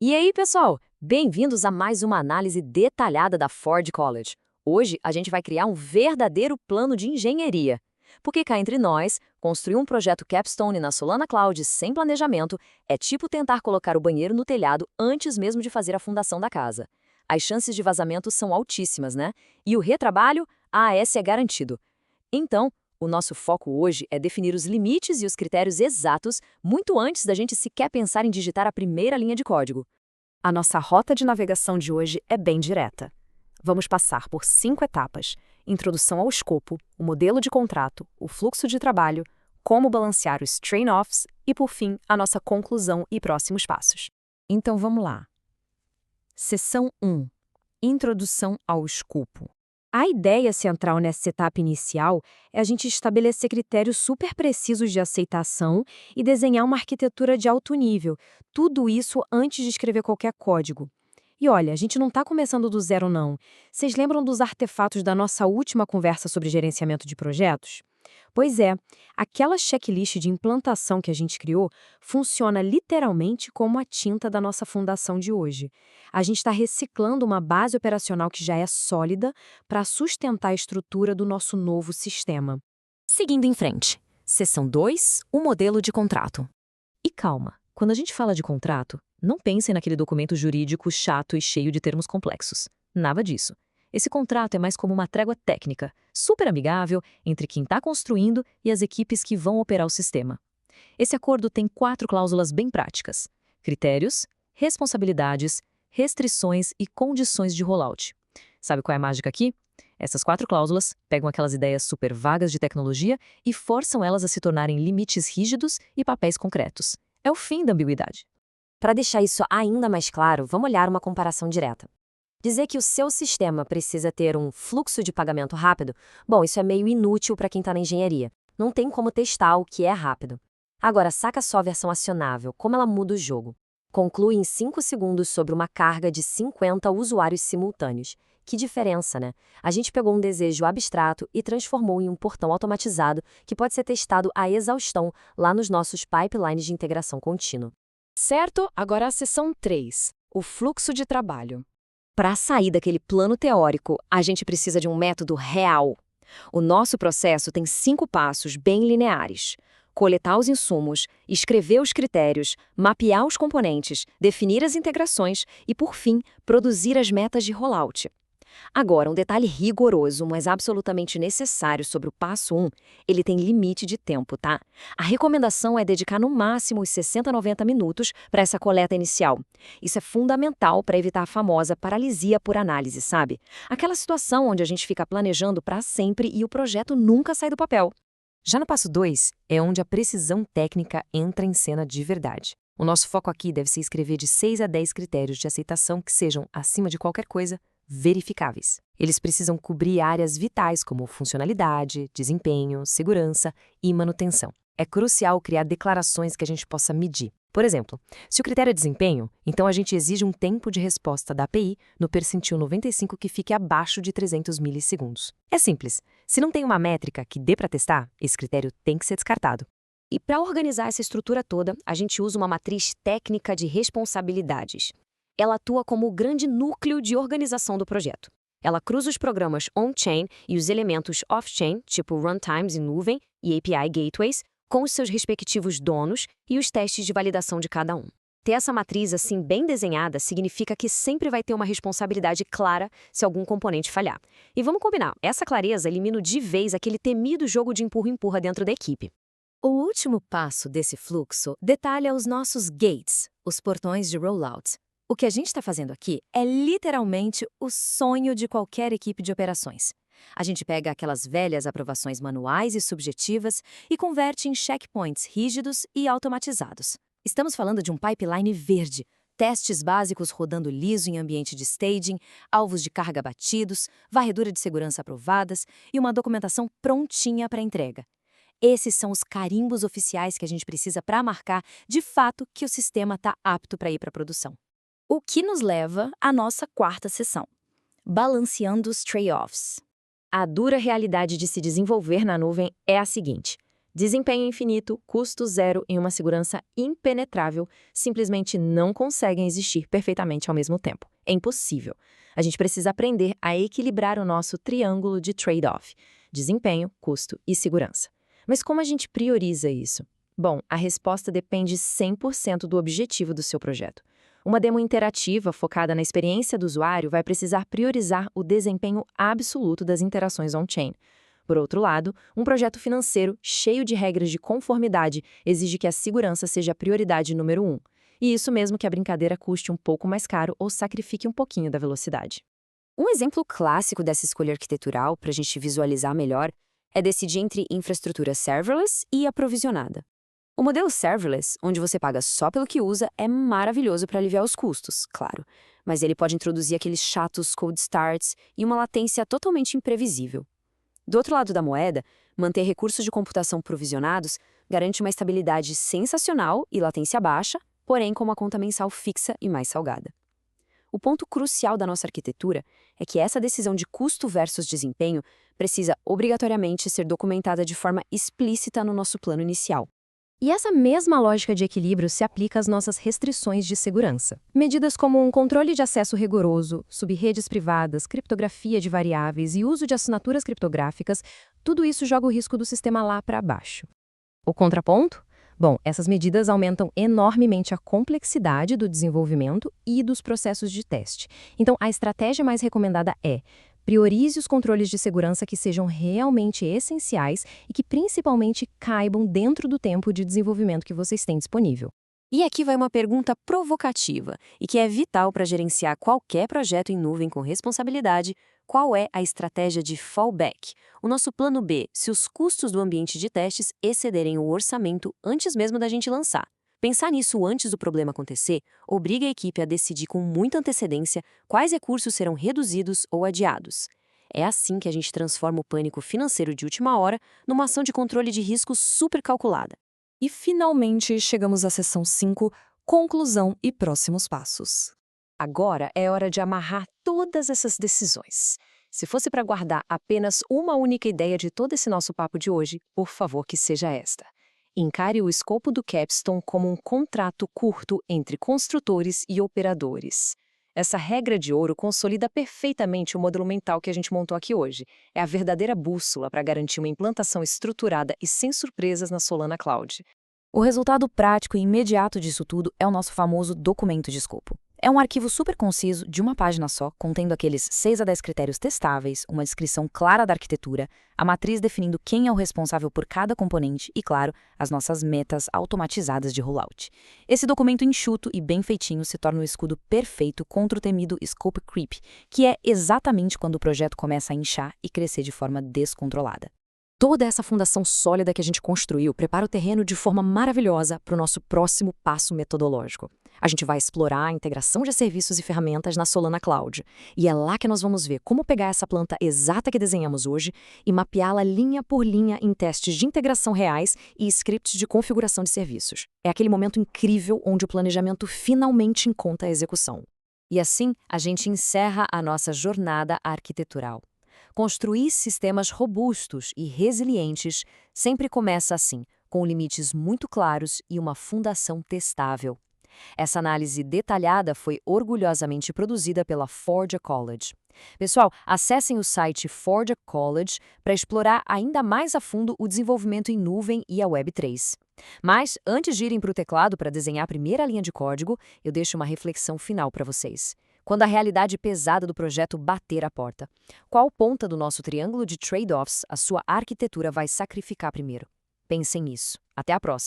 E aí, pessoal? Bem-vindos a mais uma análise detalhada da Ford College. Hoje, a gente vai criar um verdadeiro plano de engenharia. Porque cá entre nós, construir um projeto Capstone na Solana Cloud sem planejamento é tipo tentar colocar o banheiro no telhado antes mesmo de fazer a fundação da casa. As chances de vazamento são altíssimas, né? E o retrabalho? Esse é garantido. Então, o nosso foco hoje é definir os limites e os critérios exatos muito antes da gente sequer pensar em digitar a primeira linha de código. A nossa rota de navegação de hoje é bem direta. Vamos passar por 5 etapas: introdução ao escopo, o modelo de contrato, o fluxo de trabalho, como balancear os trade-offs e, por fim, a nossa conclusão e próximos passos. Então vamos lá. Seção 1. Introdução ao escopo. A ideia central nessa etapa inicial é a gente estabelecer critérios super precisos de aceitação e desenhar uma arquitetura de alto nível, tudo isso antes de escrever qualquer código. E olha, a gente não está começando do zero, não. Vocês lembram dos artefatos da nossa última conversa sobre gerenciamento de projetos? Pois é, aquela checklist de implantação que a gente criou funciona literalmente como a tinta da nossa fundação de hoje. A gente está reciclando uma base operacional que já é sólida para sustentar a estrutura do nosso novo sistema. Seguindo em frente. Seção 2, o modelo de contrato. E calma, quando a gente fala de contrato, não pensem naquele documento jurídico chato e cheio de termos complexos. Nada disso. Esse contrato é mais como uma trégua técnica, super amigável, entre quem está construindo e as equipes que vão operar o sistema. Esse acordo tem 4 cláusulas bem práticas: critérios, responsabilidades, restrições e condições de rollout. Sabe qual é a mágica aqui? Essas 4 cláusulas pegam aquelas ideias super vagas de tecnologia e forçam elas a se tornarem limites rígidos e papéis concretos. É o fim da ambiguidade. Para deixar isso ainda mais claro, vamos olhar uma comparação direta. Dizer que o seu sistema precisa ter um fluxo de pagamento rápido, bom, isso é meio inútil para quem está na engenharia. Não tem como testar o que é rápido. Agora, saca só a versão acionável, como ela muda o jogo. Conclui em 5 segundos sobre uma carga de 50 usuários simultâneos. Que diferença, né? A gente pegou um desejo abstrato e transformou em um portão automatizado que pode ser testado à exaustão lá nos nossos pipelines de integração contínua. Certo? Agora a seção 3, o fluxo de trabalho. Para sair daquele plano teórico, a gente precisa de um método real. O nosso processo tem 5 passos bem lineares: coletar os insumos, escrever os critérios, mapear os componentes, definir as integrações e, por fim, produzir as metas de rollout. Agora, um detalhe rigoroso, mas absolutamente necessário sobre o passo 1, ele tem limite de tempo, tá? A recomendação é dedicar no máximo os 60 a 90 minutos para essa coleta inicial. Isso é fundamental para evitar a famosa paralisia por análise, sabe? Aquela situação onde a gente fica planejando para sempre e o projeto nunca sai do papel. Já no passo 2, é onde a precisão técnica entra em cena de verdade. O nosso foco aqui deve ser escrever de 6 a 10 critérios de aceitação que sejam, acima de qualquer coisa, verificáveis. Eles precisam cobrir áreas vitais como funcionalidade, desempenho, segurança e manutenção. É crucial criar declarações que a gente possa medir. Por exemplo, se o critério é desempenho, então a gente exige um tempo de resposta da API no percentil 95 que fique abaixo de 300 milissegundos. É simples. Se não tem uma métrica que dê para testar, esse critério tem que ser descartado. E para organizar essa estrutura toda, a gente usa uma matriz técnica de responsabilidades. Ela atua como o grande núcleo de organização do projeto. Ela cruza os programas on-chain e os elementos off-chain, tipo runtimes em nuvem e API gateways, com os seus respectivos donos e os testes de validação de cada um. Ter essa matriz assim bem desenhada significa que sempre vai ter uma responsabilidade clara se algum componente falhar. E vamos combinar, essa clareza elimina de vez aquele temido jogo de empurra-empurra dentro da equipe. O último passo desse fluxo detalha os nossos gates, os portões de rollout. O que a gente está fazendo aqui é literalmente o sonho de qualquer equipe de operações. A gente pega aquelas velhas aprovações manuais e subjetivas e converte em checkpoints rígidos e automatizados. Estamos falando de um pipeline verde, testes básicos rodando liso em ambiente de staging, alvos de carga batidos, varredura de segurança aprovadas e uma documentação prontinha para entrega. Esses são os carimbos oficiais que a gente precisa para marcar, de fato, que o sistema está apto para ir para a produção. O que nos leva à nossa 4ª seção, balanceando os trade-offs. A dura realidade de se desenvolver na nuvem é a seguinte: Desempenho infinito, custo zero e uma segurança impenetrável simplesmente não conseguem existir perfeitamente ao mesmo tempo. É impossível. A gente precisa aprender a equilibrar o nosso triângulo de trade-off: desempenho, custo e segurança. Mas como a gente prioriza isso? Bom, a resposta depende 100% do objetivo do seu projeto. Uma demo interativa focada na experiência do usuário vai precisar priorizar o desempenho absoluto das interações on-chain. Por outro lado, um projeto financeiro cheio de regras de conformidade exige que a segurança seja a prioridade número 1. E isso mesmo que a brincadeira custe um pouco mais caro ou sacrifique um pouquinho da velocidade. Um exemplo clássico dessa escolha arquitetural, para a gente visualizar melhor, é decidir entre infraestrutura serverless e aprovisionada. O modelo serverless, onde você paga só pelo que usa, é maravilhoso para aliviar os custos, claro, mas ele pode introduzir aqueles chatos cold starts e uma latência totalmente imprevisível. Do outro lado da moeda, manter recursos de computação provisionados garante uma estabilidade sensacional e latência baixa, porém com uma conta mensal fixa e mais salgada. O ponto crucial da nossa arquitetura é que essa decisão de custo versus desempenho precisa obrigatoriamente ser documentada de forma explícita no nosso plano inicial. E essa mesma lógica de equilíbrio se aplica às nossas restrições de segurança. Medidas como um controle de acesso rigoroso, subredes privadas, criptografia de variáveis e uso de assinaturas criptográficas, tudo isso joga o risco do sistema lá para baixo. O contraponto? Bom, essas medidas aumentam enormemente a complexidade do desenvolvimento e dos processos de teste. Então, a estratégia mais recomendada é: priorize os controles de segurança que sejam realmente essenciais e que principalmente caibam dentro do tempo de desenvolvimento que vocês têm disponível. E aqui vai uma pergunta provocativa e que é vital para gerenciar qualquer projeto em nuvem com responsabilidade: qual é a estratégia de fallback, o nosso plano B, se os custos do ambiente de testes excederem o orçamento antes mesmo da gente lançar? Pensar nisso antes do problema acontecer obriga a equipe a decidir com muita antecedência quais recursos serão reduzidos ou adiados. É assim que a gente transforma o pânico financeiro de última hora numa ação de controle de risco super calculada. E finalmente chegamos à seção 5, conclusão e próximos passos. Agora é hora de amarrar todas essas decisões. Se fosse para guardar apenas uma única ideia de todo esse nosso papo de hoje, por favor que seja esta: encare o escopo do Capstone como um contrato curto entre construtores e operadores. Essa regra de ouro consolida perfeitamente o modelo mental que a gente montou aqui hoje. É a verdadeira bússola para garantir uma implantação estruturada e sem surpresas na Solana Cloud. O resultado prático e imediato disso tudo é o nosso famoso documento de escopo. É um arquivo super conciso, de uma página só, contendo aqueles 6 a 10 critérios testáveis, uma descrição clara da arquitetura, a matriz definindo quem é o responsável por cada componente e, claro, as nossas metas automatizadas de rollout. Esse documento enxuto e bem feitinho se torna o escudo perfeito contra o temido scope creep, que é exatamente quando o projeto começa a inchar e crescer de forma descontrolada. Toda essa fundação sólida que a gente construiu prepara o terreno de forma maravilhosa para o nosso próximo passo metodológico. A gente vai explorar a integração de serviços e ferramentas na Solana Cloud. E é lá que nós vamos ver como pegar essa planta exata que desenhamos hoje e mapeá-la linha por linha em testes de integração reais e scripts de configuração de serviços. É aquele momento incrível onde o planejamento finalmente encontra a execução. E assim, a gente encerra a nossa jornada arquitetural. Construir sistemas robustos e resilientes sempre começa assim, com limites muito claros e uma fundação testável. Essa análise detalhada foi orgulhosamente produzida pela Forge College. Pessoal, acessem o site Forge College para explorar ainda mais a fundo o desenvolvimento em nuvem e a Web3. Mas, antes de irem para o teclado para desenhar a primeira linha de código, eu deixo uma reflexão final para vocês. Quando a realidade pesada do projeto bater a porta, qual ponta do nosso triângulo de trade-offs a sua arquitetura vai sacrificar primeiro? Pensem nisso. Até a próxima!